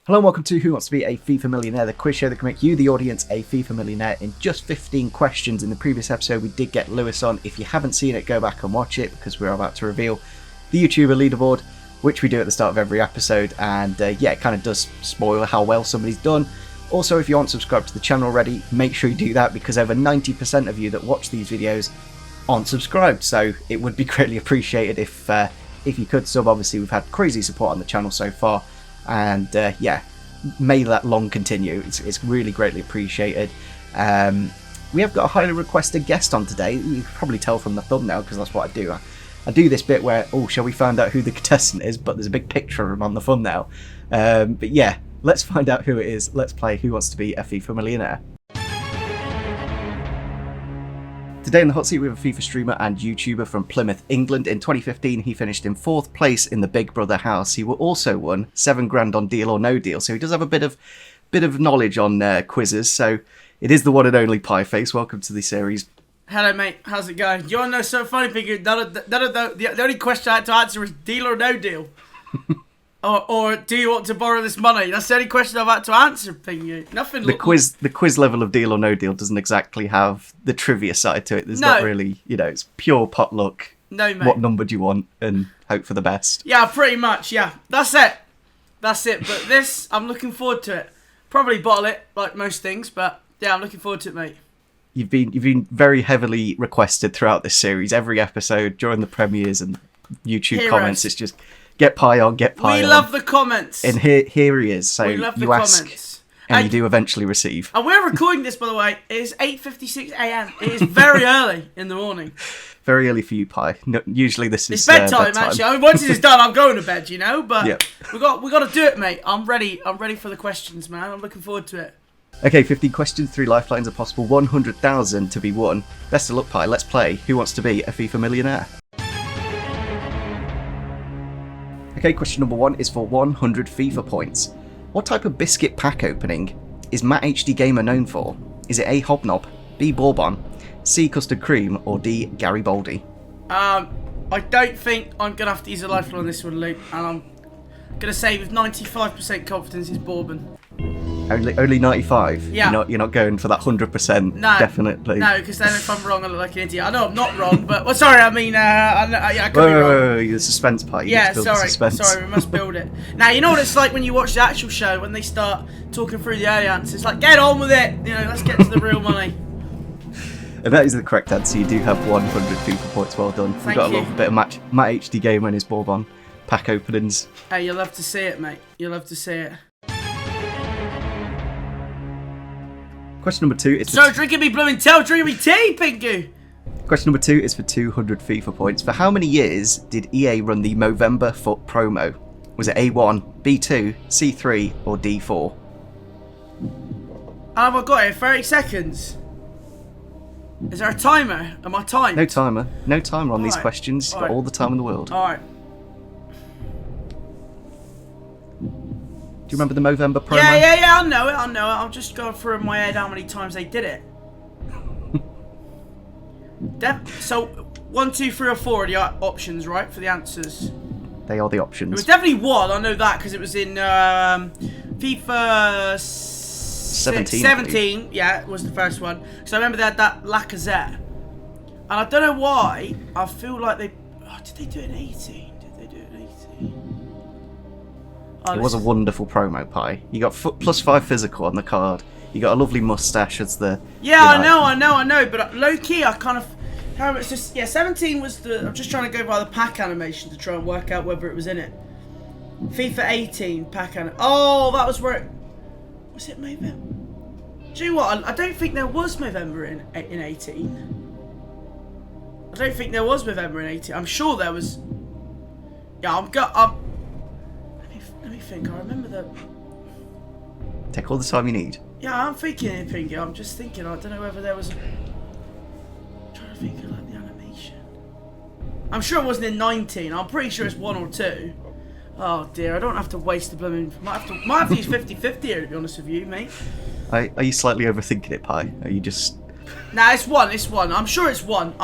Hello and welcome to Who Wants to Be a FIFA Millionaire, the quiz show that can make you, the audience, a FIFA Millionaire in just 15 questions. In the previous episode, we did get Lewis on. If you haven't seen it, go back and watch it because we're about to reveal the YouTuber leaderboard, which we do at the start of every episode. And yeah, it kind of does spoil how well somebody's done. Also, if you aren't subscribed to the channel already, make sure you do that because over 90% of you that watch these videos aren't subscribed. So it would be greatly appreciated if you could sub. Obviously, we've had crazy support on the channel so far. And yeah, may that long continue. It's really greatly appreciated. We have got a highly requested guest on today. You can probably tell from the thumbnail because that's what I do. I do this bit where, oh, shall we find out who the contestant is? But there's a big picture of him on the thumbnail. But yeah, let's find out who it is. Let's play Who Wants to Be a FIFA Millionaire. Today in the hot seat we have a FIFA streamer and YouTuber from Plymouth, England. In 2015 he finished in 4th place in the Big Brother house. He also won 7 grand on Deal or No Deal, so he does have a bit of knowledge on quizzes. So it is the one and only Pieface. Welcome to the series. Hello mate, how's it going? Do you want to know something funny, Pinky? The only question I had to answer was Deal or No Deal. Or do you want to borrow this money? That's the only question I've had to answer, Pinky. Nothing. The quiz level of Deal or No Deal doesn't exactly have the trivia side to it. There's not really, it's pure potluck. No, mate. What number do you want? And hope for the best. Yeah, pretty much. Yeah, that's it. But this, I'm looking forward to it. Probably bottle it like most things, but yeah, I'm looking forward to it, mate. You've been very heavily requested throughout this series. Every episode during the premieres and YouTube comments, it's just. Get Pie on, get Pie on. We love the comments. And here he is. So we love the you comments. And you do eventually receive. And we're recording this, by the way. It is 8:56 a.m. It is very early in the morning. Very early for you, Pie. No, usually this is bedtime, actually. I mean, once it's done, I'm going to bed, But yep. we got to do it, mate. I'm ready. I'm ready for the questions, man. I'm looking forward to it. Okay, 15 questions, 3 lifelines are possible, 100,000 to be won. Best of luck, Pie. Let's play Who Wants to Be a FIFA Millionaire? Okay, question number 1 is for 100 FIFA points. What type of biscuit pack opening is Matt HD Gamer known for? Is it A, Hobnob, B, Bourbon, C, Custard Cream, or D, Garibaldi? I don't think I'm going to have to use a lifeline on this one, Luke. And I'm going to say with 95% confidence is Bourbon. Only 95? Yeah. You're not going for that 100%, no, definitely. No, because then if I'm wrong, I look like an idiot. I know I'm not wrong, but... Well, sorry, I mean... I could be wrong. Whoa, the suspense part. Yeah, sorry, we must build it. Now, you know what it's like when you watch the actual show, when they start talking through the early answers. It's like, get on with it! Let's get to the real money. And that is the correct answer. You do have 100 FIFA points. Well done. We've got a little bit of Matt HD Gamer and his Bourbon pack openings. Hey, you'll love to see it, mate. You'll love to see it. Question number 2 is... So drinking me blooming tail, drinking me tea, Pingu! Question number 2 is for 200 FIFA points. For how many years did EA run the Movember Foot promo? Was it A1, B2, C3, or D4? Have I got it? 30 seconds? Is there a timer? Am I timed? No timer. No timer on these questions. You've got all the time in the world. Alright. Do you remember the Movember promo? Yeah, I know it. I'm just going through in my head how many times they did it. So, 1, 2, 3, or 4 are the options, right, for the answers? They are the options. It was definitely 1, I know that, because it was in FIFA 17, yeah, it was the first one. So I remember they had that Lacazette. And I don't know why, I feel like they... Oh, did they do it in 18? It was a wonderful promo, Pie. You got +5 physical on the card. You got a lovely mustache as the... Yeah, I know. But low-key, I kind of... It's just... Yeah, 17 was the... I'm just trying to go by the pack animation to try and work out whether it was in it. FIFA 18 pack animation. Oh, that was where it... Was it Movember? Do you know what? I don't think there was Movember in 18. I don't think there was Movember in 18. I'm sure there was... Yeah, Let me think. I remember the... Take all the time you need. Yeah, I'm thinking here, Pinky. I'm just thinking. I don't know whether there was... I'm trying to think of like the animation. I'm sure it wasn't in 19. I'm pretty sure it's 1 or 2. Oh dear, I don't have to waste the blooming... Might have to use 50-50 here, to be honest with you, mate. Are you slightly overthinking it, Pie? Are you just... Nah, it's 1. I'm sure it's 1.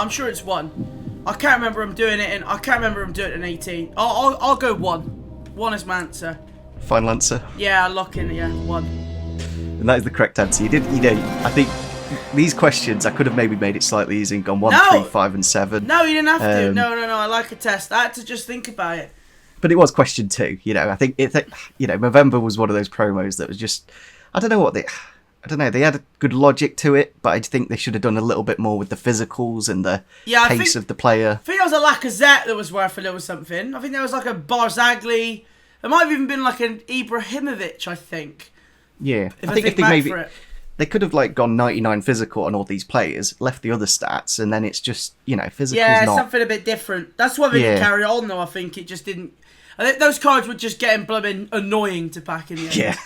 I can't remember him doing it in... I can't remember him doing it in 18. I'll go 1. 1 is my answer. Final answer. Yeah, lock in. Yeah, 1. And that is the correct answer. You did, I think these questions, I could have maybe made it slightly easier and gone 1, No! 3, 5, and 7. No, you didn't have to. No. I like a test. I had to just think about it. But it was question 2. I think Movember was one of those promos that was just, I don't know, they had a good logic to it, but I think they should have done a little bit more with the physicals and the pace of the player. I think there was a Lacazette that was worth a little something. I think there was like a Barzagli. There might have even been like an Ibrahimovic, I think. Yeah. I think maybe they could have like gone 99 physical on all these players, left the other stats, and then it's just, physical's not... something a bit different. That's why they didn't carry on, though. I think it just didn't... I think those cards were just getting blooming annoying to pack in the end. Yeah.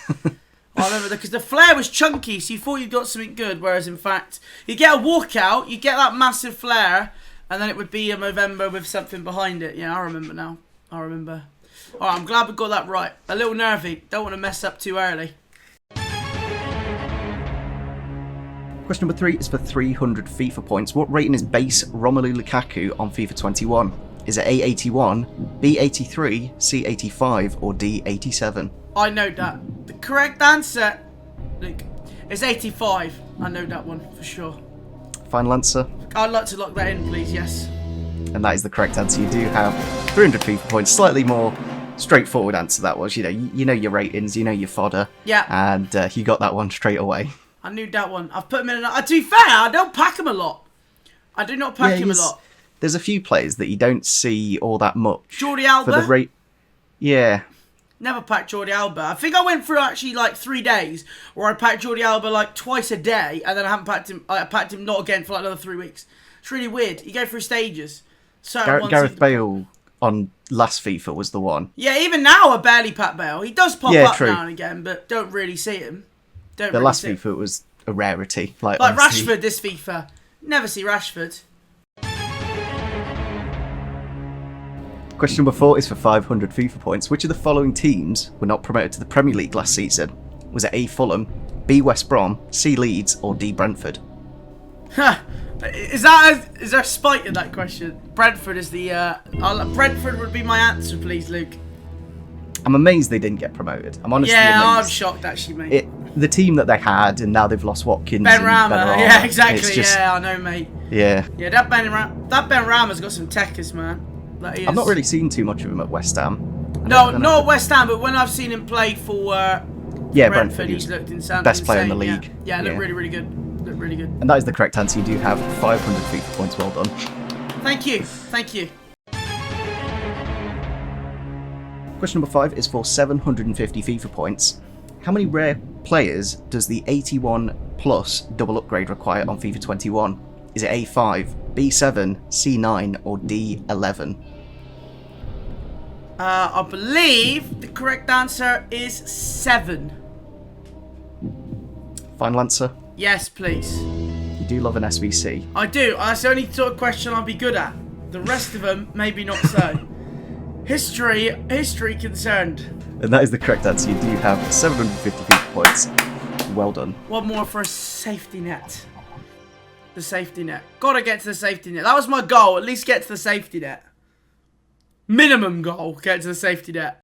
I remember because the flare was chunky, so you thought you got something good, whereas in fact, you get a walkout, you get that massive flare, and then it would be a Movember with something behind it. Yeah, I remember now. I remember. Alright, I'm glad we got that right. A little nervy. Don't want to mess up too early. Question number 3 is for 300 FIFA points. What rating is base Romelu Lukaku on FIFA 21? Is it A81, B83, C85, or D87? I know that. The correct answer, Luke, is 85. I know that one for sure. Final answer? I'd like to lock that in, please, yes. And that is the correct answer. You do have 300 FIFA points. Slightly more straightforward answer that was. You know your ratings, you know your fodder. Yeah. And you got that one straight away. I knew that one. I've put him in. To be fair, I don't pack him a lot. I do not pack him a lot. There's a few players that you don't see all that much. Jordi Alba. For the rate. Yeah. Never packed Jordi Alba. I think I went through actually like 3 days where I packed Jordi Alba like twice a day, and then I haven't packed him. I packed him not again for like another 3 weeks. It's really weird. You go through stages. Gareth Bale on last FIFA was the one. Yeah, even now I barely pack Bale. He does pop up true. now and again, but don't really see him. The last FIFA it was a rarity. Like Rashford this FIFA. Never see Rashford. Question number 4 is for 500 FIFA points. Which of the following teams were not promoted to the Premier League last season? Was it A, Fulham, B, West Brom, C, Leeds, or D, Brentford? Huh. Is there a spite in that question? Brentford is the... Brentford would be my answer, please, Luke. I'm amazed they didn't get promoted. I'm honestly amazed. I'm shocked, actually, mate. The team that they had, and now they've lost Watkins. Benrahma. Yeah, exactly. Yeah, I know, mate. Yeah. Yeah, that Benrahma's got some techers, man. I've not really seen too much of him at West Ham. No, not at West Ham, but when I've seen him play for Brentford, he's looked insane. Best player in the league. Yeah, looked really, really good. Looked really good. And that is the correct answer. You do have 500 FIFA points. Well done. Thank you. Thank you. Question number 5 is for 750 FIFA points. How many rare players does the 81 plus double upgrade require on FIFA 21? Is it A5, B7, C9, or D11? I believe the correct answer is 7. Final answer? Yes, please. You do love an SVC. I do. That's the only sort of question I'll be good at. The rest of them, maybe not so. History concerned. And that is the correct answer. You do have 750 FIFA points. Well done. One more for a safety net. The safety net. Gotta get to the safety net. That was my goal. At least get to the safety net. Minimum goal. Get to the safety net.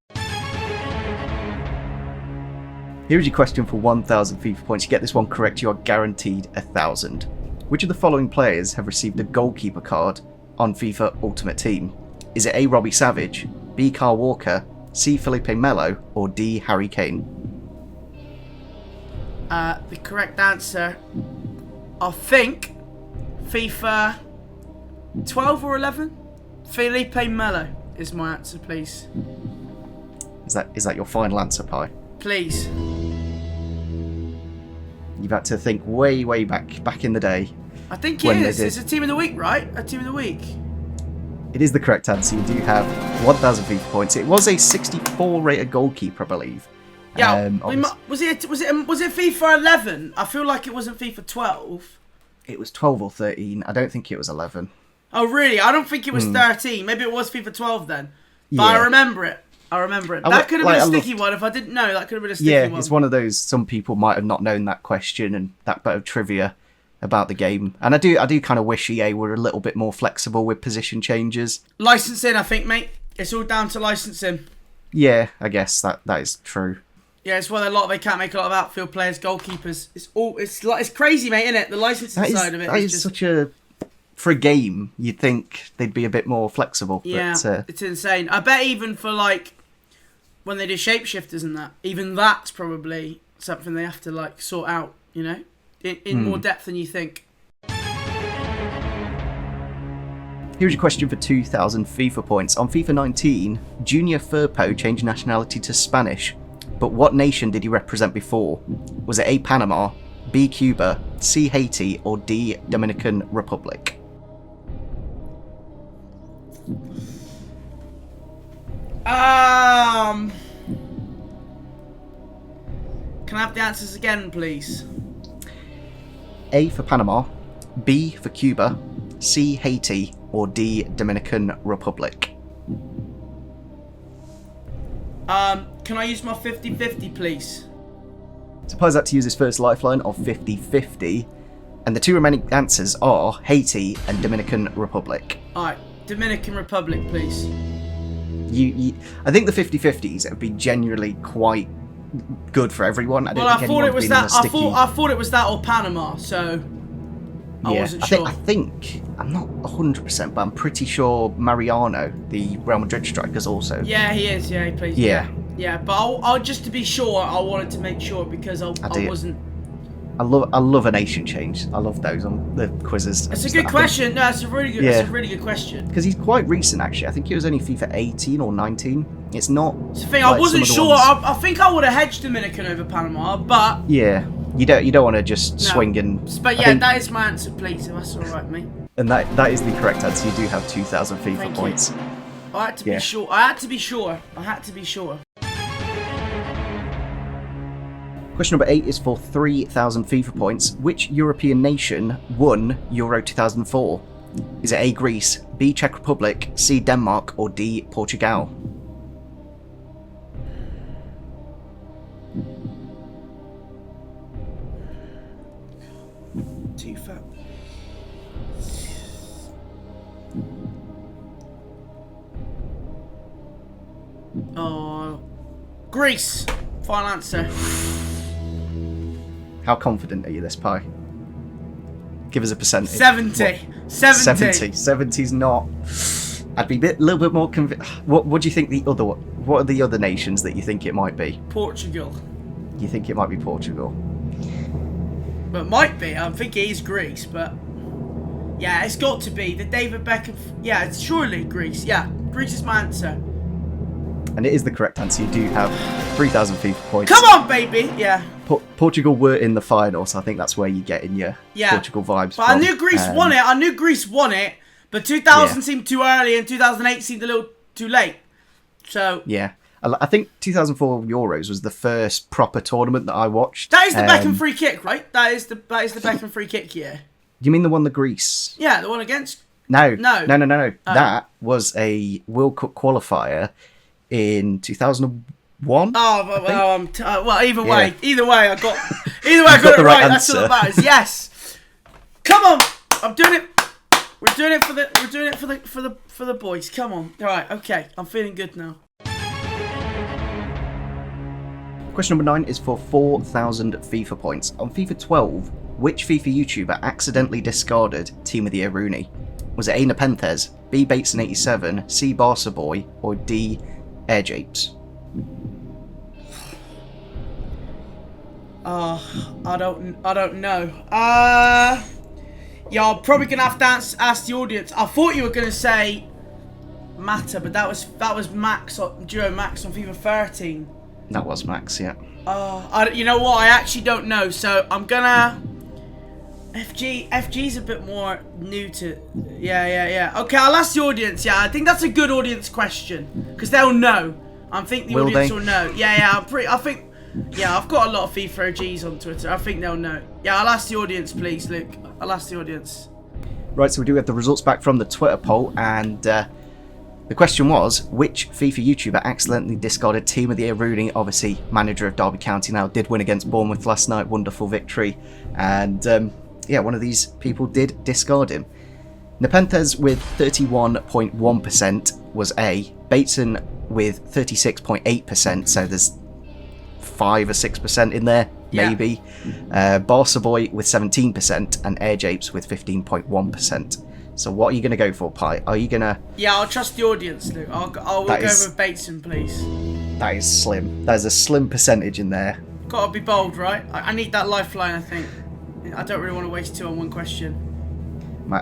Here's your question for 1,000 FIFA points. You get this one correct, you are guaranteed 1,000. Which of the following players have received a goalkeeper card on FIFA Ultimate Team? Is it A, Robbie Savage, B, Carl Walker, C, Felipe Melo, or D, Harry Kane? The correct answer, I think, FIFA 12 or 11? Felipe Melo is my answer, please. Is that your final answer, Pi? Please. You've had to think way back in the day. I think it is. It's a team of the week, right? A team of the week. It is the correct answer. You do have 1,000 FIFA points. It was a 64 rated goalkeeper, I believe. Yeah. Was it FIFA 11? I feel like it wasn't FIFA 12. It was 12 or 13. I don't think it was 11. Oh, really? I don't think it was 13. Maybe it was FIFA 12 then. But yeah. I remember it. That could have been a sticky one if I didn't know. That could have been a sticky one. Yeah, it's one of those, some people might have not known that question and that bit of trivia about the game. And I do kind of wish EA were a little bit more flexible with position changes. Licensing, I think, mate. It's all down to licensing. Yeah, I guess that is true. Yeah, it's why they can't make a lot of outfield players, goalkeepers. It's crazy, mate, isn't it? The licensing side of it. That is just such a, for a game, you'd think they'd be a bit more flexible. Yeah, but, it's insane. I bet even for like when they do shapeshifters and that, even that's probably something they have to like sort out. You know, in more depth than you think. Here's your question for 2,000 FIFA points. On FIFA 19, Junior Firpo changed nationality to Spanish, but what nation did he represent before? Was it A, Panama, B, Cuba, C, Haiti, or D, Dominican Republic? Can I have the answers again, please? A for Panama, B for Cuba, C, Haiti, or D, Dominican Republic? Can I use my 50-50, please? Suppose that to use his first lifeline of 50-50, and the two remaining answers are Haiti and Dominican Republic. Alright, Dominican Republic, please. I think the 50-50s would be genuinely quite good for everyone. I thought it was that. I thought it was that or Panama. So I wasn't sure. I'm not 100%, but I'm pretty sure Mariano, the Real Madrid striker, is also. Yeah, he is. Yeah, he plays. Yeah. Yeah, but I'll just to be sure, I wanted to make sure because I wasn't. I love a nation change. I love those on the quizzes. It's a good question. No, it's a really good. It's a really good question. Because he's quite recent, actually. I think he was only FIFA 18 or 19. It's not. It's the thing. I wasn't sure. I think I would have hedged Dominican over Panama, but yeah, you don't want to just swing and. But yeah, that is my answer, please. If that's all right, mate. And that is the correct answer. You do have 2,000 FIFA points. I had to be sure. I had to be sure. Question number 8 is for 3,000 FIFA points. Which European nation won Euro 2004? Is it A, Greece, B, Czech Republic, C, Denmark, or D, Portugal? Too fat. Oh, Greece. Final answer. How confident are you this pie? Give us a percentage. 70. 70's not. I'd be a little bit more convinced. What do you think what are the other nations that you think it might be? Portugal. You think it might be Portugal? But it might be. I think it is Greece, but yeah, it's got to be the David Beckham. Yeah, it's surely Greece. Yeah, Greece is my answer. And it is the correct answer. You do have 3,000 FIFA points. Come on, baby! Yeah. Portugal were in the final, so I think that's where you get in your Portugal vibes but from. I knew Greece won it. But 2000 seemed too early and 2008 seemed a little too late. So yeah. I think 2004 Euros was the first proper tournament that I watched. That is the Beckham free kick, right? That is the Beckham free kick, yeah. Do you mean the one that Greece? Yeah, the one against... No. No. That was a World Cup qualifier in 2001. Well, either way, I got it right. That's all that matters. Yes. Come on, I'm doing it. We're doing it for the boys. Come on. All right. Okay. I'm feeling good now. Question number 9 is for 4,000 FIFA points. On FIFA 12, which FIFA YouTuber accidentally discarded Team of the Year Rooney? Was it A, Nepenthes, B, Bateson87, C, Barca Boy, or D, Air Japes? I don't know. Yeah, I'm probably gonna have to ask the audience. I thought you were gonna say Mata, but that was Max on Duo Max on FIFA 13. That was Max, yeah. You know what? I actually don't know. So I'm gonna FG's a bit more new to. Yeah. Okay, I'll ask the audience. Yeah, I think that's a good audience question because they'll know. I think the audience will know. Yeah. I've got a lot of FIFA OGs on Twitter. I think they'll know. Yeah, I'll ask the audience, please, Luke. I'll ask the audience. Right, so we do have the results back from the Twitter poll, and the question was, which FIFA YouTuber accidentally discarded Team of the Year Rooney? Obviously, manager of Derby County now, did win against Bournemouth last night. Wonderful victory. And one of these people did discard him. Nepenthes with 31.1% was A. Bateson with 36.8%, so there's 5 or 6% in there, maybe. Barca Boy with 17%, and Air Japes with 15.1%. So what are you going to go for, Pi? Are you going to... Yeah, I'll trust the audience, Luke. I'll go with Bateson, please. That is slim. There's a slim percentage in there. Gotta be bold, right? I need that lifeline, I think. I don't really want to waste 2 on one question.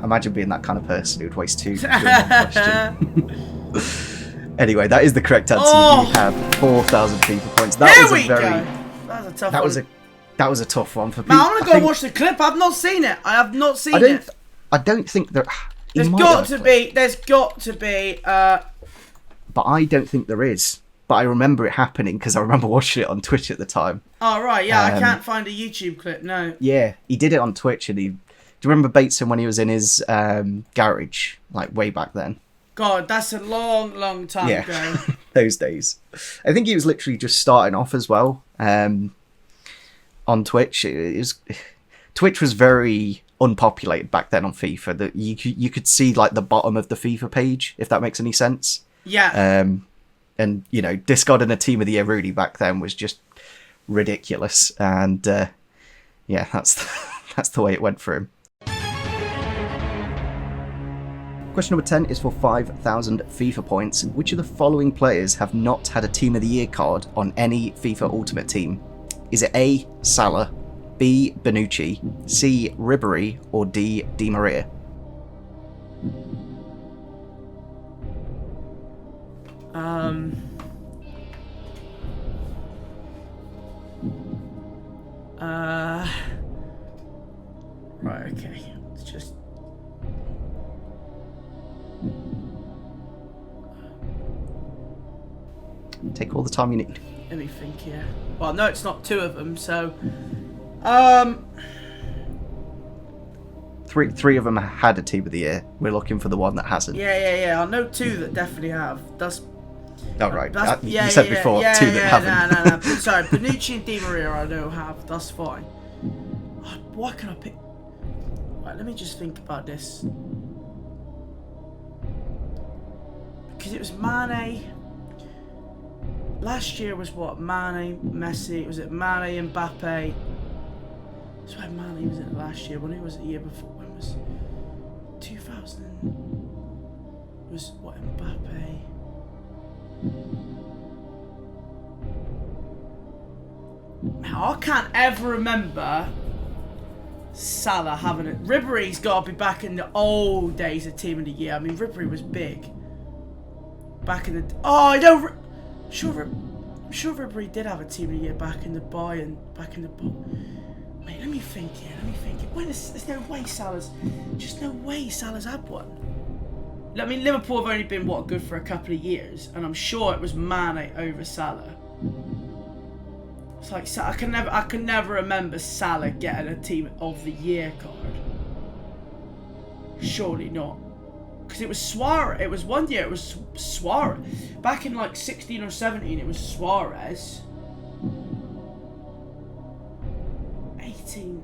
Imagine being that kind of person who'd waste two on one question. Anyway, that is the correct answer. You have 4,000 FIFA points. That There was we a very... go. That was a tough one. That was a tough one for people. Man, I'm gonna go and watch the clip. I've not seen it. I have not seen it. I don't think there... There's got to be. But I don't think there is. But I remember it happening because I remember watching it on Twitch at the time. Oh, right, yeah, I can't find a YouTube clip, no. Yeah, he did it on Twitch, and do you remember Bateson when he was in his garage, like way back then? God, that's a long, long time ago. Those days. I think he was literally just starting off as well on Twitch. Twitch was very unpopulated back then on FIFA. That you could see like the bottom of the FIFA page, if that makes any sense. Yeah. And you know, discarding a Team of the Year Rudy back then was just ridiculous. And yeah, that's the way it went for him. Question number 10 is for 5,000 FIFA points. Which of the following players have not had a Team of the Year card on any FIFA Ultimate Team? Is it A, Salah, B, Bonucci, C, Ribery, or D, Di Maria? Right, okay. It's just... Take all the time you need. Let me think here. Well, no, it's not 2 of them, so... Three of them had a Team of the Year. We're looking for the one that hasn't. Yeah. I know 2 that definitely have. That's... Oh, right. Yeah, you said before 2 that haven't. No. Sorry, Bonucci and Di Maria I know have. That's fine. Why can I pick... Right, let me just think about this. Because it was Mane... Last year was what? Mane, Messi... Was it Mane, Mbappe... That's why Mane was in it last year. When it was the year before... When was... 2000... Was what, Mbappe... Now, I can't ever remember Salah having it. Ribery's got to be back in the old days of Team of the Year. I mean, Ribery was big. Back in the... Oh, I don't... I'm sure Ribery did have a Team of the Year back in the Bayern. Back in the... Wait, let me think here. Wait, there's no way Salah's... Just no way Salah's had one. I mean, Liverpool have only been, what, good for a couple of years. And I'm sure it was Mane over Salah. It's like, I can never remember Salah getting a Team of the Year card. Surely not. Because it was Suarez. It was one year, it was Suarez. Back in like 16 or 17, it was Suarez. 18.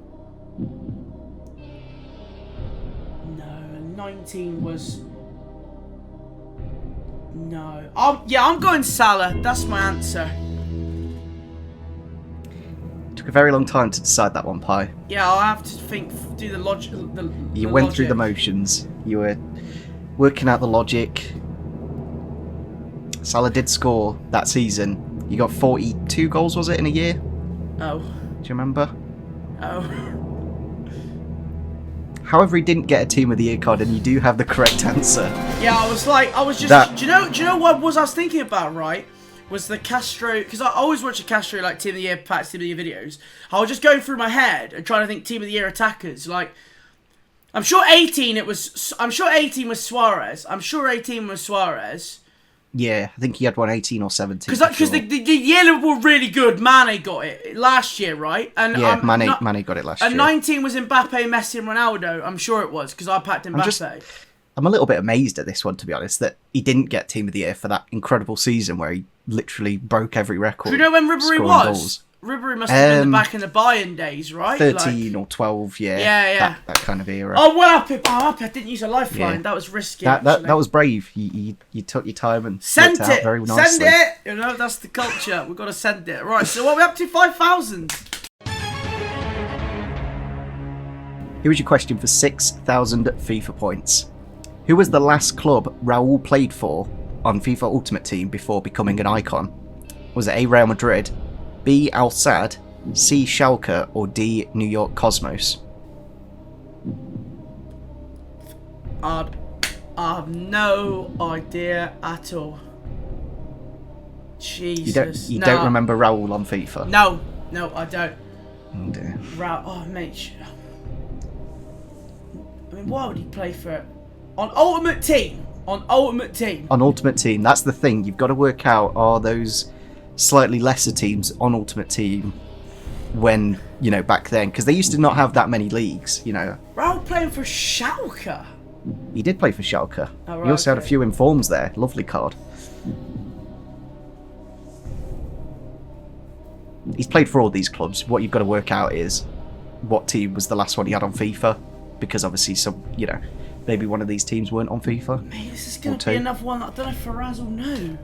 No, 19 was... No. I'm going Salah. That's my answer. Took a very long time to decide that one, Pi. Yeah, I'll have to do the logic. You went through the motions. You were working out the logic. Salah did score that season. You got 42 goals, was it, in a year? Oh. Do you remember? Oh. However, he didn't get a Team of the Year card, and you do have the correct answer. Yeah, I was just... Do you know what I was thinking about, right? Was the Castro... Because I always watch a Castro, like, Team of the Year packs, Team of the Year videos. I was just going through my head and trying to think Team of the Year attackers. Like, I'm sure 18 was Suarez. Yeah, I think he had one 18 or 17. Because the year Liverpool were really good, Mane got it last year, right? And yeah, Mane got it last year. And 19 was Mbappe, Messi and Ronaldo. I'm sure it was, because I packed Mbappe. I'm a little bit amazed at this one, to be honest, that he didn't get Team of the Year for that incredible season where he literally broke every record. Do you know when Ribery was? Ribery must have been back in the Bayern days, right? 13 or 12, yeah. Yeah. That kind of era. Oh, well, I didn't use a lifeline. Yeah. That was risky. That was brave. You took your time and sent it out very nicely. Send it! You know, that's the culture. We've got to send it. Right, so what are we up to? 5,000. Here is your question for 6,000 FIFA points. Who was the last club Raul played for on FIFA Ultimate Team before becoming an icon? Was it A, Real Madrid, B, Al Sadd, C, Schalke, or D, New York Cosmos? I have no idea at all. Jesus. You don't remember Raul on FIFA? No, I don't. Oh dear. Raul, oh mate. I mean, why would he play for it? On Ultimate Team? On Ultimate Team, that's the thing. You've got to work out, are those slightly lesser teams on Ultimate Team when, back then? Because they used to not have that many leagues, Raul playing for Schalke? He did play for Schalke. Oh, right, he also had a few informs there. Lovely card. He's played for all these clubs. What you've got to work out is what team was the last one he had on FIFA. Because obviously maybe one of these teams weren't on FIFA. Mate, this is going to be another one that I don't know if Faraz will know.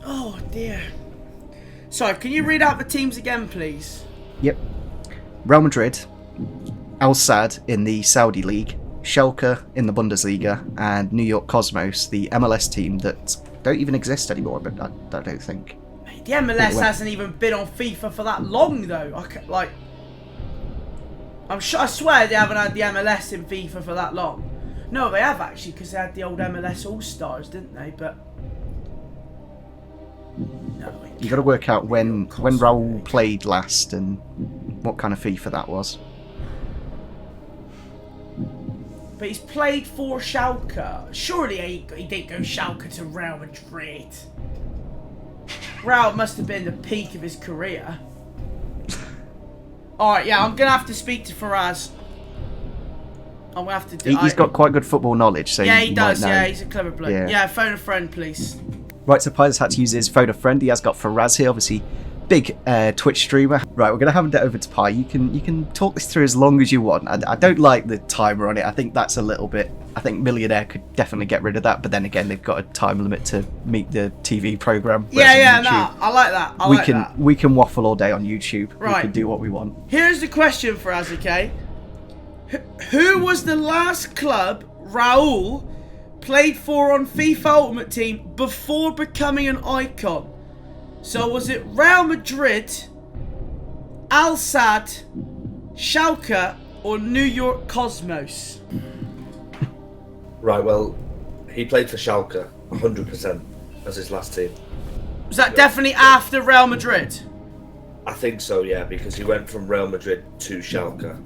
Oh dear. Sorry, can you read out the teams again, please? Yep. Real Madrid, Al Sadd in the Saudi League, Schalke in the Bundesliga, and New York Cosmos, the MLS team that don't even exist anymore, but I don't think. Mate, the MLS hasn't even been on FIFA for that long, though. I swear they haven't had the MLS in FIFA for that long. No, they have actually, because they had the old MLS All-Stars, didn't they? But no, you got to work out when Raul played last and what kind of FIFA that was. But he's played for Schalke. Surely he didn't go Schalke to Real Madrid. Raul must have been the peak of his career. Alright, yeah, I'm going to have to speak to Faraz. I'm going to have to do... He's got quite good football knowledge, so yeah, he does, yeah, he's a clever bloke. Yeah, phone a friend, please. Right, so Pius had to use his phone a friend. He has got Faraz here, obviously, big Twitch streamer. Right, we're going to hand it over to Pi. You can talk this through as long as you want. I don't like the timer on it. I think that's a little bit... I think Millionaire could definitely get rid of that, but then again, they've got a time limit to meet the TV programme. Yeah, no, I like that. We can waffle all day on YouTube. Right. We can do what we want. Here's the question for us, okay? Who was the last club Raul played for on FIFA Ultimate Team before becoming an icon? So was it Real Madrid, Al Sadd, Schalke, or New York Cosmos? Right, well, he played for Schalke 100% as his last team. Was that definitely after Real Madrid? I think so, yeah, because he went from Real Madrid to Schalke.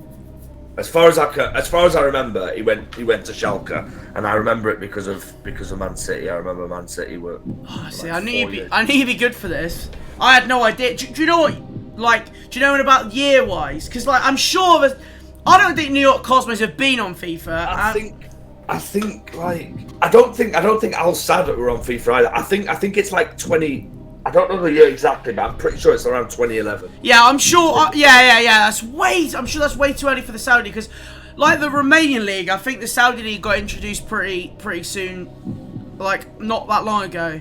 As far as I remember, he went to Schalke, and I remember it because of Man City. I remember Man City were. Oh, see, I need to be good for this. I had no idea. Do you know what? Do you know about year-wise? Because I'm sure that I don't think New York Cosmos have been on FIFA. I don't think Al Sadd were on FIFA either. I think it's like 20. I don't know the year exactly, but I'm pretty sure it's around 2011. Yeah, I'm sure. Yeah. I'm sure that's way too early for the Saudi, because, like the Romanian league, I think the Saudi league got introduced pretty soon, like not that long ago.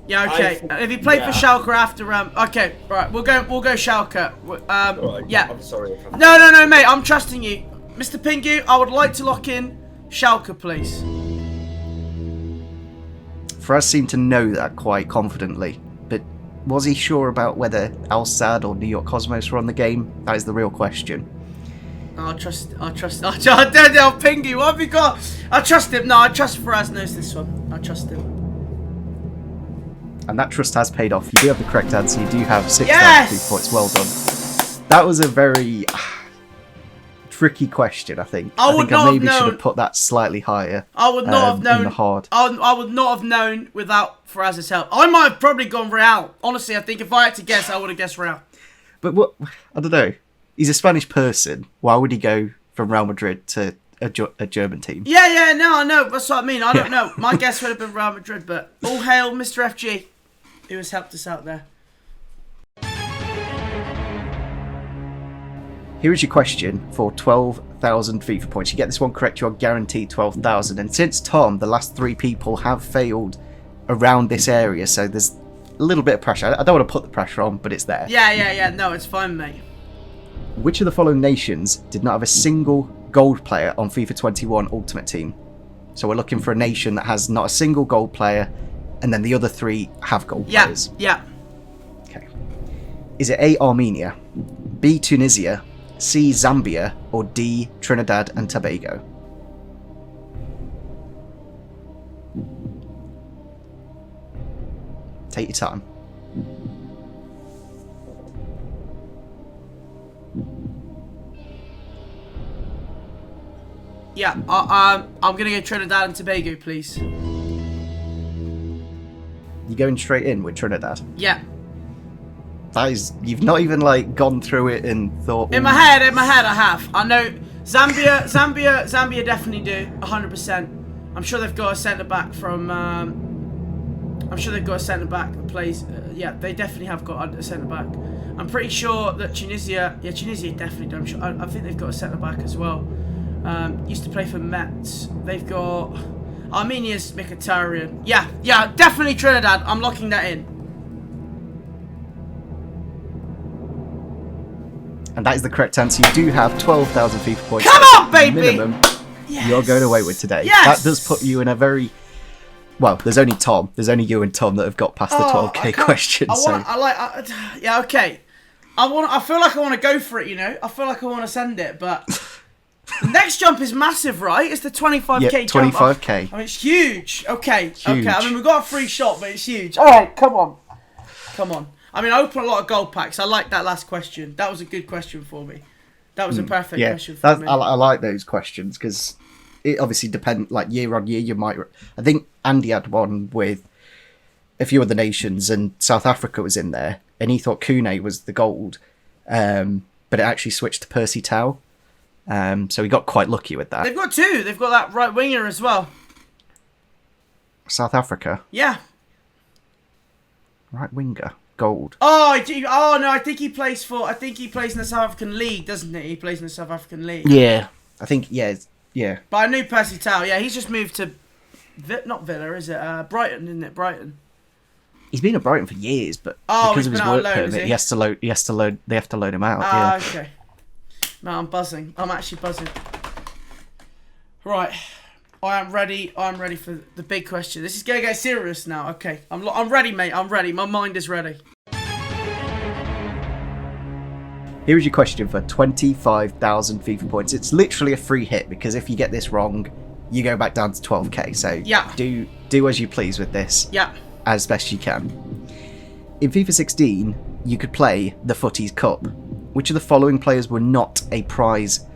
Yeah, okay. If he played for Schalke after, okay, right, we'll go Schalke. Right, yeah. I'm sorry. No, mate, I'm trusting you, Mr. Pingu. I would like to lock in Schalke, please. Faraz seemed to know that quite confidently, but was he sure about whether Al Sadd or New York Cosmos were on the game? That is the real question. I trust. I don't know, Pingy. What have you got? I trust him. No, I trust Faraz knows this one. I trust him. And that trust has paid off. You do have the correct answer. You do have 6 points. Well done. That was a very tricky question, I think. I maybe should have put that slightly higher. I would not have known. In the hard. I would not have known without Faraz's help. I might have probably gone Real. Honestly, I think if I had to guess, I would have guessed Real. But what? I don't know. He's a Spanish person. Why would he go from Real Madrid to a German team? Yeah, no, I know. That's what I mean. I don't know. My guess would have been Real Madrid, but all hail Mr. FG, who has helped us out there. Here is your question for 12,000 FIFA points. You get this one correct, you're guaranteed 12,000. And since Tom, the last 3 people have failed around this area, so there's a little bit of pressure. I don't want to put the pressure on, but it's there. Yeah. No, it's fine, mate. Which of the following nations did not have a single gold player on FIFA 21 Ultimate Team? So we're looking for a nation that has not a single gold player, and then the other 3 have gold players. Yeah. Okay. Is it A, Armenia, B, Tunisia, C, Zambia, or D, Trinidad and Tobago? Take your time. Yeah, I'm gonna go Trinidad and Tobago, please. You going straight in with Trinidad? Yeah. That is, you've not even like gone through it and thought. In my head, I have. I know Zambia definitely do 100%. I'm sure they've got a centre back from. I'm sure they've got a centre back that plays. Yeah, they definitely have got a centre back. I'm pretty sure that Tunisia definitely do. I'm sure. I think they've got a centre back as well. Used to play for Mets. They've got Armenia's Mkhitaryan. Yeah, definitely Trinidad. I'm locking that in. And that is the correct answer. You do have 12,000 FIFA points. Come on, baby! Minimum. Yes. You're going away with today. Yes. That does put you in a very. Well, there's only Tom. There's only you and Tom that have got past the 12k question. Yeah, okay. I feel like I want to go for it. You know, I feel like I want to send it, but the next jump is massive, right? It's the 25k jump. 25k. I mean, it's huge. Okay. Huge. I mean, we've got a free shot, but it's huge. All right, come on. I mean, I open a lot of gold packs. I like that last question. That was a good question for me. That was a perfect question for me. I like those questions because it obviously depends. Like year on year, you might. I think Andy had one with a few other nations, and South Africa was in there, and he thought Kune was the gold, but it actually switched to Percy Tau. So he got quite lucky with that. They've got 2. They've got that right winger as well. South Africa. Yeah. Right winger. Gold. Oh no! I think he plays in the South African League, doesn't he? He plays in the South African League. Yeah, I think yeah. But I knew Percy Tau. Yeah, he's just moved to, not Villa, is it? Brighton, isn't it? Brighton. He's been at Brighton for years, but because of his work permit, they have to load him out. Okay. No, I'm buzzing. I'm actually buzzing. Right. I am ready. I'm ready for the big question. This is going to get serious now. Okay. I'm ready, mate. I'm ready. My mind is ready. Here is your question for 25,000 FIFA points. It's literally a free hit because if you get this wrong, you go back down to 12k. So do as you please with this. Yeah. As best you can. In FIFA 16, you could play the Footies Cup. Which of the following players were not a prize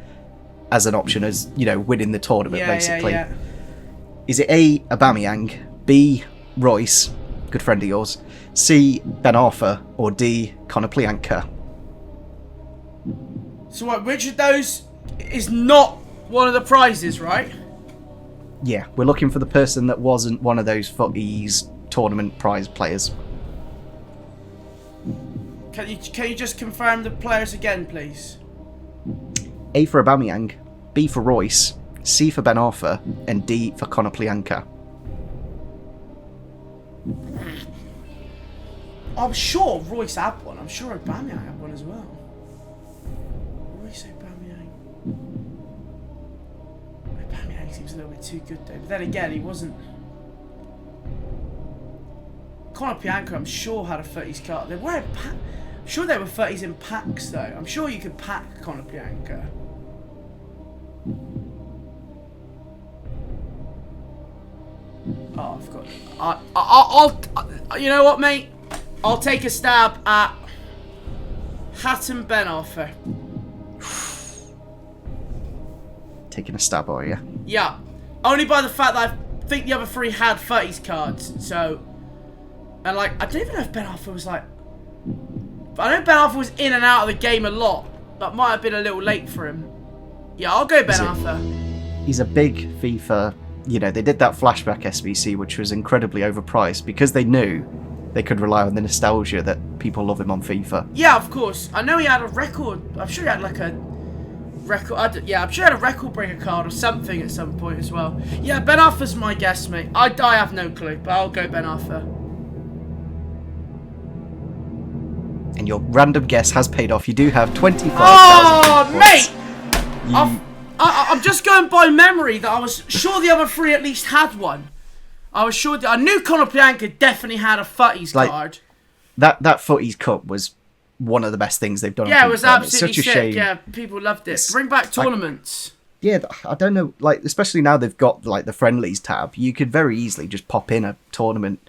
as an option as, you know, winning the tournament, basically? Yeah. Is it A, Aubameyang, B, Royce, good friend of yours, C, Ben Arfa, or D, Konoplyanka? So what, which of those is not one of the prizes, right? Yeah, we're looking for the person that wasn't one of those Footies tournament prize players. Can you just confirm the players again, please? A for Aubameyang, B for Royce, C for Ben Arfa, and D for Konoplyanka. I'm sure Royce had one. I'm sure Aubameyang had one as well. Royce, Aubameyang seems a little bit too good though. But then again, he wasn't. Konoplyanka, I'm sure, had a 30s card. They were I'm sure there were 30s in packs though. I'm sure you could pack Konoplyanka. Oh, I've got. I'll. You know what, mate? I'll take a stab at Hatem Ben Arfa. Taking a stab, are you? Yeah, only by the fact that I think the other 3 had 30s cards. So, and like, I don't even know if Ben Arfa was like. But I know Ben Arfa was in and out of the game a lot. That might have been a little late for him. Yeah, I'll go Ben Arfa. He's a big FIFA. You know, they did that flashback SBC, which was incredibly overpriced because they knew they could rely on the nostalgia that people love him on FIFA. Yeah, of course. I know he had a record. I'm sure he had like a record. Yeah, I'm sure I had a record breaker card or something at some point as well. Yeah, Ben Arthur's my guess, mate. I have no clue, but I'll go Ben Arthur. And your random guess has paid off. You do have 25,000 Oh, points. mate! I'm just going by memory that I was sure the other three at least had one. I was sure I knew Conor Bianca definitely had a Futties card. That Footies Cup was one of the best things they've done. Yeah, on it was FIFA. absolutely It's such a sick. shame. Yeah, people loved it. Bring back tournaments. Yeah, I don't know, like, especially now they've got, like, the friendlies tab, you could very easily just pop in a tournament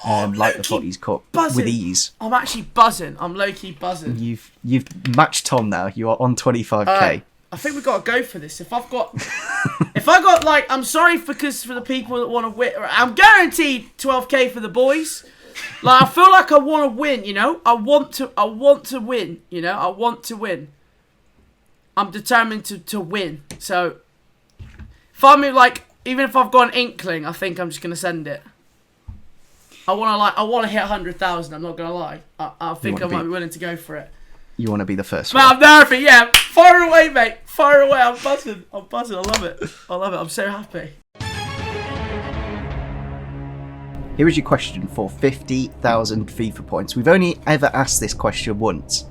like the Footies Cup with ease. I'm actually buzzing. I'm low-key buzzing. You've matched Tom now. You are on 25k. I think we've got to go for this. If I got, like, I'm sorry because for the people that want to win, I'm guaranteed 12k for the boys. Like, I feel like I want to win, you know? I want to win, you know? I want to win. I'm determined to win. So, if I'm like, even if I've got an inkling, I think I'm just going to send it. I want to hit 100,000, I'm not going to lie. I think I might be willing to go for it. You want to be the first one. I'm nervous, yeah. Fire away, mate. Fire away. I'm buzzing. I love it. I'm so happy. Here is your question for 50,000 FIFA points. We've only ever asked this question once,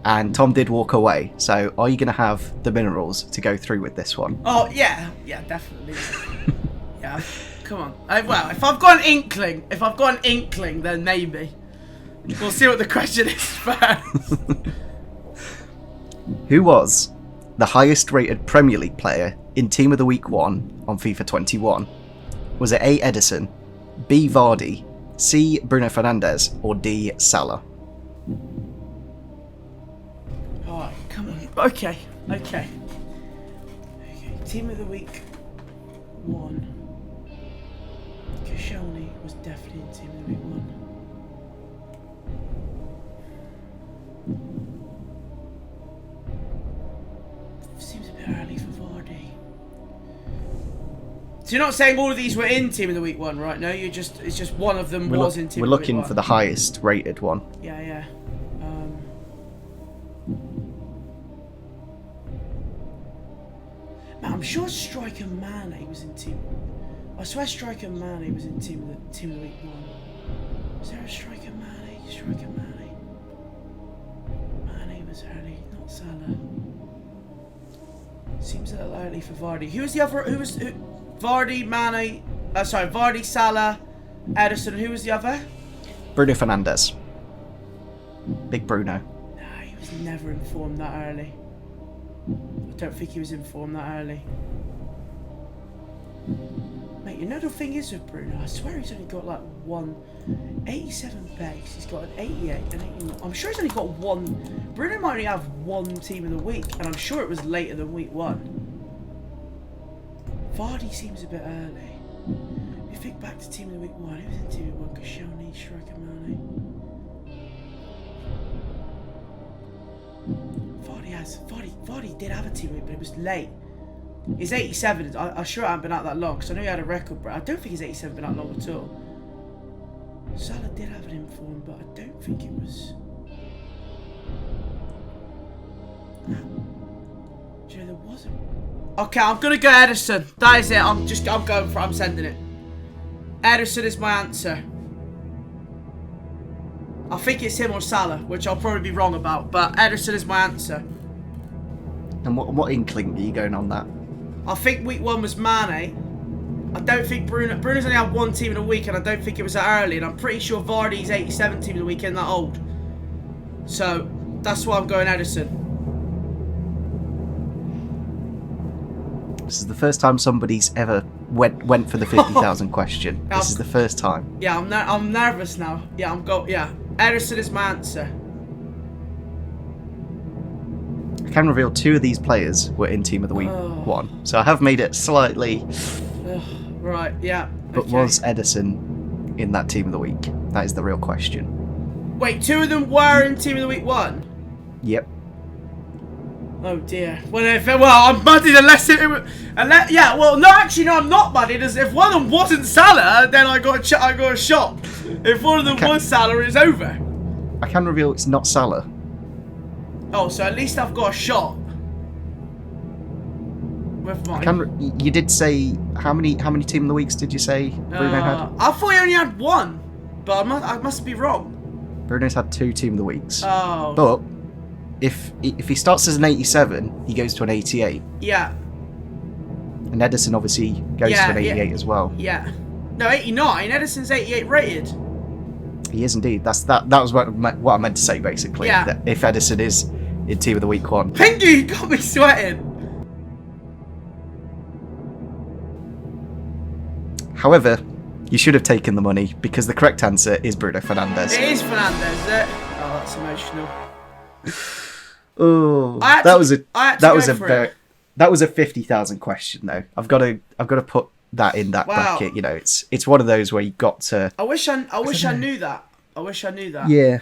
and Tom did walk away. So, are you going to have the minerals to go through with this one? Oh, yeah. Yeah, definitely. Yeah. Come on. Well, if I've got an inkling, then maybe. We'll see what the question is first. Who was the highest rated Premier League player in Team of the Week 1 on FIFA 21? Was it A. Edison, B. Vardy, C. Bruno Fernandes, or D. Salah? Alright, come on. Okay. Team of the Week 1. Koscielny was definitely in Team of the Week 1. Seems a bit early for Vardy. So you're not saying all of these were in Team of the Week 1, right? No, it's just one of them was in Team of the Week 1. We're looking for the highest rated one. Yeah. Man, I'm sure Striker Mane was in Team. I swear Striker Mane was in Team of the Week 1. Is there a Striker Mane? Mane was early, not Salah. Seems a little early for Vardy. Who was the other? Vardy, Mane. Vardy, Salah, Edison. Who was the other? Bruno Fernandes. Big Bruno. Nah, he was never informed that early. I don't think he was informed that early. Mate, you know the thing is with Bruno, I swear he's only got like 187 base, he's got an 88, an 81. I'm sure he's only got one. Bruno might only have one Team of the Week, and I'm sure it was later than Week 1. Vardy seems a bit early. If you think back to Team of the Week 1, who was in Team of the Week 1? Koscielny, Striker Mane. Vardy did have a Team of the Week, but it was late. His 87, I'm sure it hadn't been out that long, because I know he had a record, but I don't think his 87 been out long at all. Salah did have an inform, but I don't think it was... Do you know, there wasn't... Okay, I'm going to go Edison. That is it. I'm going for it. I'm sending it. Edison is my answer. I think it's him or Salah, which I'll probably be wrong about, but Edison is my answer. And what inkling are you going on that? I think Week 1 was Mane. I don't think Bruno's only had one Team of the Week, and I don't think it was that early. And I'm pretty sure Vardy's 87 Team of the Week isn't that old. So that's why I'm going Edison. This is the first time somebody's ever went for the 50,000 question. This is the first time. Yeah, I'm nervous now. Yeah, Edison is my answer. I can reveal 2 of these players were in Team of the Week 1, so I have made it slightly. Right, yeah. But was Edison in that Team of the Week? That is the real question. Wait, 2 of them were in Team of the Week 1? Yep. Oh dear. Well, I'm muddied unless I'm not muddied. As if one of them wasn't Salah, then I got a shot. If one of them was Salah, it's over. I can reveal it's not Salah. Oh, so at least I've got a shot. with mine. You did say how many team of the weeks did you say Bruno had? I thought he only had one, but I must be wrong. Bruno's had 2 team of the weeks. Oh. But if he starts as an 87, he goes to an 88. Yeah. And Edison obviously goes to an 88 as well. Yeah. No, 89. Edison's 88 rated. He is indeed. That was what I meant to say basically. Yeah. That if Edison is in team of the week 1. Pingu, you got me sweating. However, you should have taken the money because the correct answer is Bruno Fernandes. It is Fernandes, is it? Oh, that's emotional. Oh, that was a 50,000 question though. I've got to put that in that bracket. You know, it's one of those where you got to. I wish I knew that. I wish I knew that. Yeah,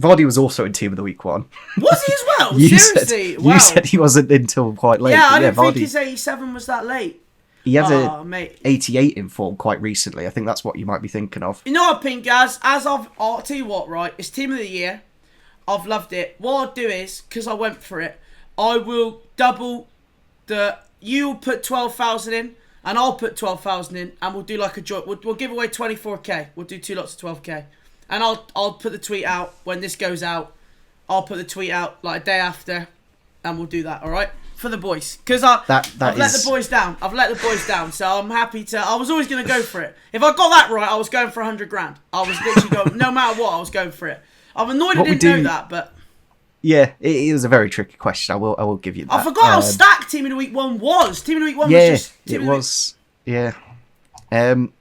Vardy was also in team of the week 1. Was he as well? Seriously? You said he wasn't until quite late. Yeah, I didn't think Vardy, his 87 was that late. He has a 88 in form quite recently. I think that's what you might be thinking of. You know what, Pink, I'll tell you what, right? It's team of the year. I've loved it. What I'll do is, because I went for it, I will double you'll put 12,000 in, and I'll put 12,000 in, and we'll do like a joint. We'll give away 24k. We'll do 2 lots of 12k. And I'll put the tweet out when this goes out. I'll put the tweet out like a day after, and we'll do that, alright? For the boys, because I've let the boys down. I've let the boys down, so I'm happy to. I was always going to go for it. If I got that right, I was going for 100 grand. I was literally going, no matter what, I was going for it. I'm annoyed I didn't know that, but yeah, it was a very tricky question. I will give you that. I forgot how stacked Team of the Week 1 was. Team of the Week 1 was just.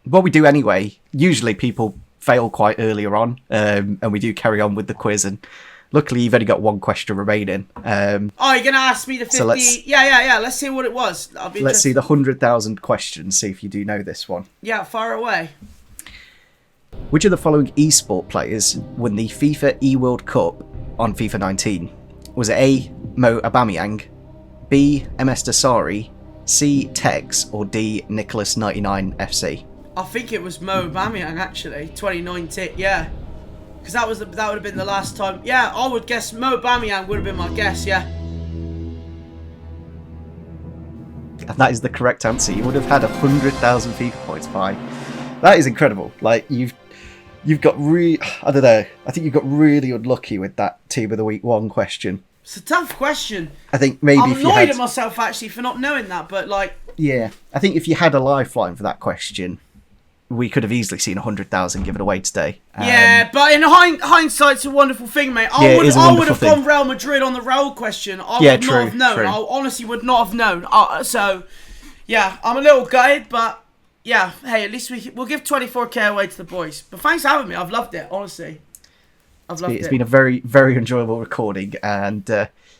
What we do anyway. Usually people fail quite earlier on, and we do carry on with the quiz and. Luckily, you've only got 1 question remaining. You're going to ask me the 50... So yeah. Let's see what it was. Let's see the 100,000 questions, see if you do know this one. Yeah, fire away. Which of the following esport players won the FIFA eWorld Cup on FIFA 19? Was it A, Mo Aubameyang, B, MS Dasari, C, Tex, or D, Nicholas 99 FC? I think it was Mo Aubameyang, actually. 2019, yeah. Because that would have been the last time. Yeah, I would guess Mo Aubameyang would have been my guess. Yeah. And that is the correct answer. You would have had 100,000 FIFA points by. That is incredible. Like you've got I don't know. I think you got really unlucky with that team of the week 1 question. It's a tough question. I think maybe I'm if you annoyed at myself actually for not knowing that, but like. Yeah, I think if you had a lifeline for that question. We could have easily seen 100,000 given away today. Yeah, but in hindsight's a wonderful thing, mate. I would have gone Real Madrid on the Raul question. I would not have known. I honestly would not have known. So, yeah, I'm a little gutted, but yeah, hey, at least we'll give 24k away to the boys. But thanks for having me. I've loved it, honestly. It's been a very, very enjoyable recording, and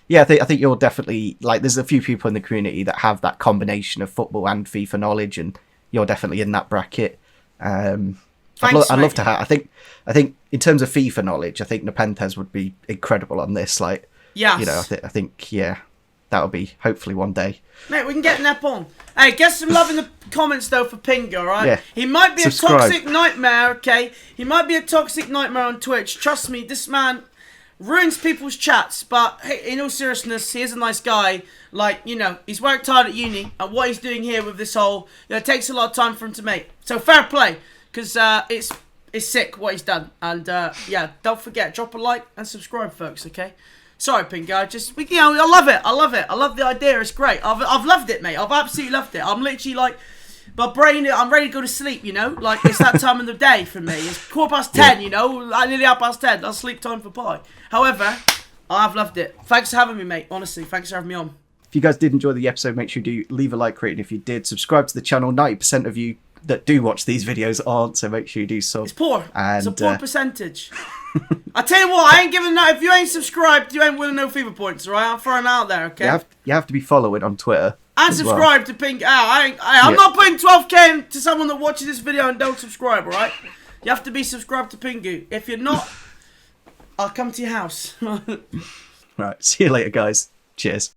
yeah, I think you're definitely like. There's a few people in the community that have that combination of football and FIFA knowledge, and you're definitely in that bracket. I'd love to have. I think in terms of FIFA knowledge, I think Nepenthes would be incredible on this. Like, yes. You know, I think that'll be hopefully one day. Mate, we can get Nep on. Hey, get some love in the comments though for Pingu, alright? Yeah. He might be Subscribe. A toxic nightmare, okay? He might be a toxic nightmare on Twitch. Trust me, this man ruins people's chats, but hey, in all seriousness, he is a nice guy. Like, you know, he's worked hard at uni, and what he's doing here with this whole, it takes a lot of time for him to make. So fair play, because it's sick what he's done. And yeah, don't forget, drop a like and subscribe, folks. Okay. Sorry, Pink guy. I love it. I love the idea. It's great. I've loved it, mate. I've absolutely loved it. I'm literally like. My brain, I'm ready to go to sleep, you know? Like, it's that time of the day for me. It's 10:15, you know? Nearly 10:30. That's sleep time for pie. However, I've loved it. Thanks for having me, mate. Honestly, thanks for having me on. If you guys did enjoy the episode, make sure you do leave a like rating if you did. Subscribe to the channel. 90% of you that do watch these videos aren't, so make sure you do sub. It's poor. It's a poor percentage. I tell you what, I ain't giving that. If you ain't subscribed, you ain't winning no FIFA points, alright? I'm throwing out there, okay? You have to be following on Twitter. And subscribe to Pink. I'm not putting 12k to someone that watches this video and don't subscribe, alright? You have to be subscribed to Pingu. If you're not, I'll come to your house. Right, see you later, guys. Cheers.